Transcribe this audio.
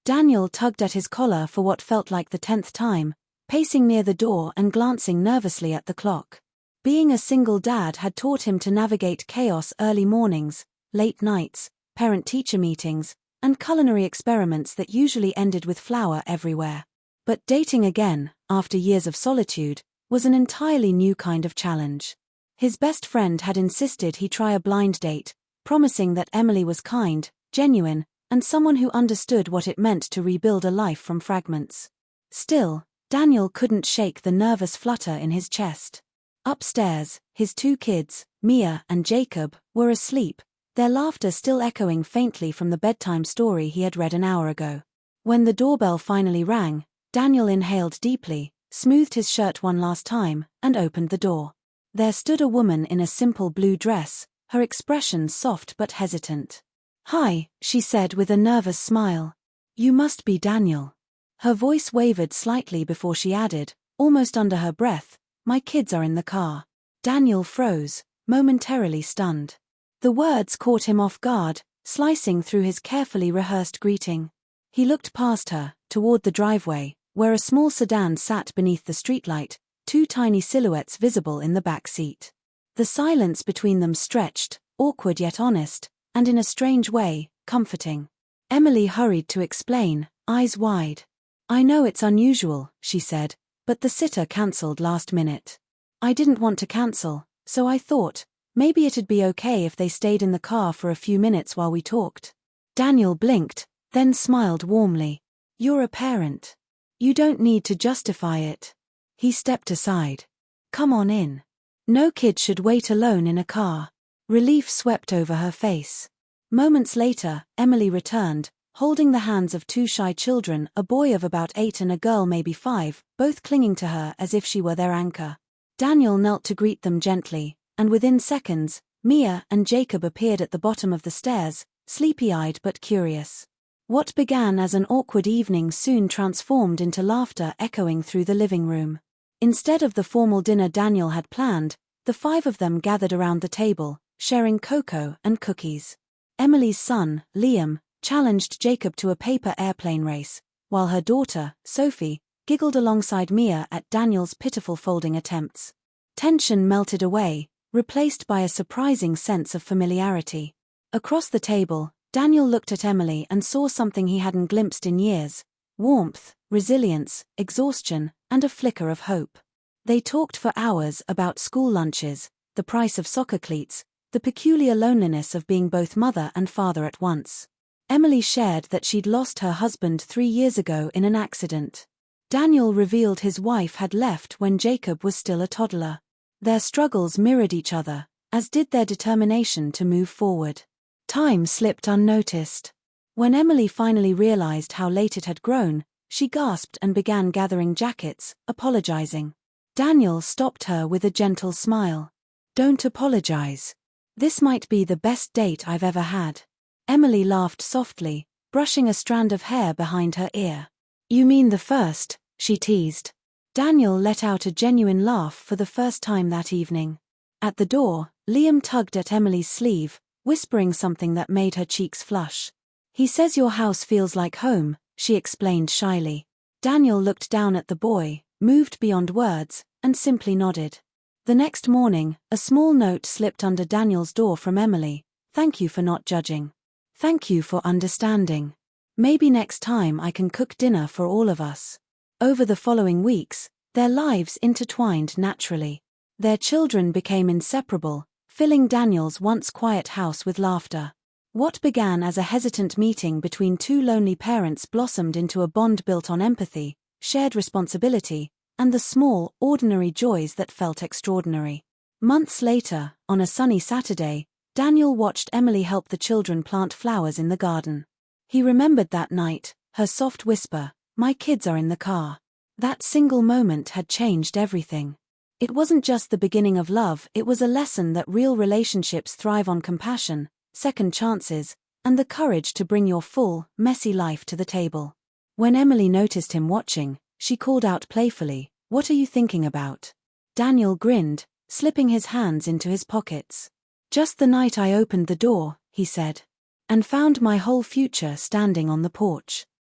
Daniel tugged at his collar for what felt like the 10th time, pacing near the door and glancing nervously at the clock. Being a single dad had taught him to navigate chaos: early mornings, late nights, parent-teacher meetings, and culinary experiments that usually ended with flour everywhere. But dating again, after years of solitude, was an entirely new kind of challenge. His best friend had insisted he try a blind date, promising that Emily was kind, genuine, and someone who understood what it meant to rebuild a life from fragments. Still, Daniel couldn't shake the nervous flutter in his chest. Upstairs, his 2 kids, Mia and Jacob, were asleep, their laughter still echoing faintly from the bedtime story he had read an hour ago. When the doorbell finally rang, Daniel inhaled deeply, smoothed his shirt one last time, and opened the door. There stood a woman in a simple blue dress, her expression soft but hesitant. "Hi," she said with a nervous smile. "You must be Daniel." Her voice wavered slightly before she added, almost under her breath, "My kids are in the car." Daniel froze, momentarily stunned. The words caught him off guard, slicing through his carefully rehearsed greeting. He looked past her, toward the driveway, where a small sedan sat beneath the streetlight, 2 tiny silhouettes visible in the back seat. The silence between them stretched, awkward yet honest, and in a strange way, comforting. Emily hurried to explain, eyes wide. "I know it's unusual," she said, "but the sitter cancelled last minute. I didn't want to cancel, so I thought, maybe it'd be okay if they stayed in the car for a few minutes while we talked." Daniel blinked, then smiled warmly. "You're a parent. You don't need to justify it." He stepped aside. "Come on in. No kid should wait alone in a car." Relief swept over her face. Moments later, Emily returned, holding the hands of 2 shy children, a boy of about 8 and a girl maybe 5, both clinging to her as if she were their anchor. Daniel knelt to greet them gently, and within seconds, Mia and Jacob appeared at the bottom of the stairs, sleepy-eyed but curious. What began as an awkward evening soon transformed into laughter echoing through the living room. Instead of the formal dinner Daniel had planned, the 5 of them gathered around the table, sharing cocoa and cookies. Emily's son, Liam, challenged Jacob to a paper airplane race, while her daughter, Sophie, giggled alongside Mia at Daniel's pitiful folding attempts. Tension melted away, replaced by a surprising sense of familiarity. Across the table, Daniel looked at Emily and saw something he hadn't glimpsed in years: warmth, resilience, exhaustion, and a flicker of hope. They talked for hours about school lunches, the price of soccer cleats, the peculiar loneliness of being both mother and father at once. Emily shared that she'd lost her husband 3 years ago in an accident. Daniel revealed his wife had left when Jacob was still a toddler. Their struggles mirrored each other, as did their determination to move forward. Time slipped unnoticed. When Emily finally realized how late it had grown, she gasped and began gathering jackets, apologizing. Daniel stopped her with a gentle smile. "Don't apologize. This might be the best date I've ever had." Emily laughed softly, brushing a strand of hair behind her ear. "You mean the first," she teased. Daniel let out a genuine laugh for the first time that evening. At the door, Liam tugged at Emily's sleeve, whispering something that made her cheeks flush. "He says your house feels like home," she explained shyly. Daniel looked down at the boy, moved beyond words, and simply nodded. The next morning, a small note slipped under Daniel's door from Emily. "Thank you for not judging. Thank you for understanding. Maybe next time I can cook dinner for all of us." Over the following weeks, their lives intertwined naturally. Their children became inseparable, filling Daniel's once quiet house with laughter. What began as a hesitant meeting between 2 lonely parents blossomed into a bond built on empathy, shared responsibility, and the small, ordinary joys that felt extraordinary. Months later, on a sunny Saturday, Daniel watched Emily help the children plant flowers in the garden. He remembered that night, her soft whisper, "My kids are in the car." That single moment had changed everything. It wasn't just the beginning of love, it was a lesson that real relationships thrive on compassion, second chances, and the courage to bring your full, messy life to the table. When Emily noticed him watching, she called out playfully, "What are you thinking about?" Daniel grinned, slipping his hands into his pockets. "Just the night I opened the door," he said, "and found my whole future standing on the porch."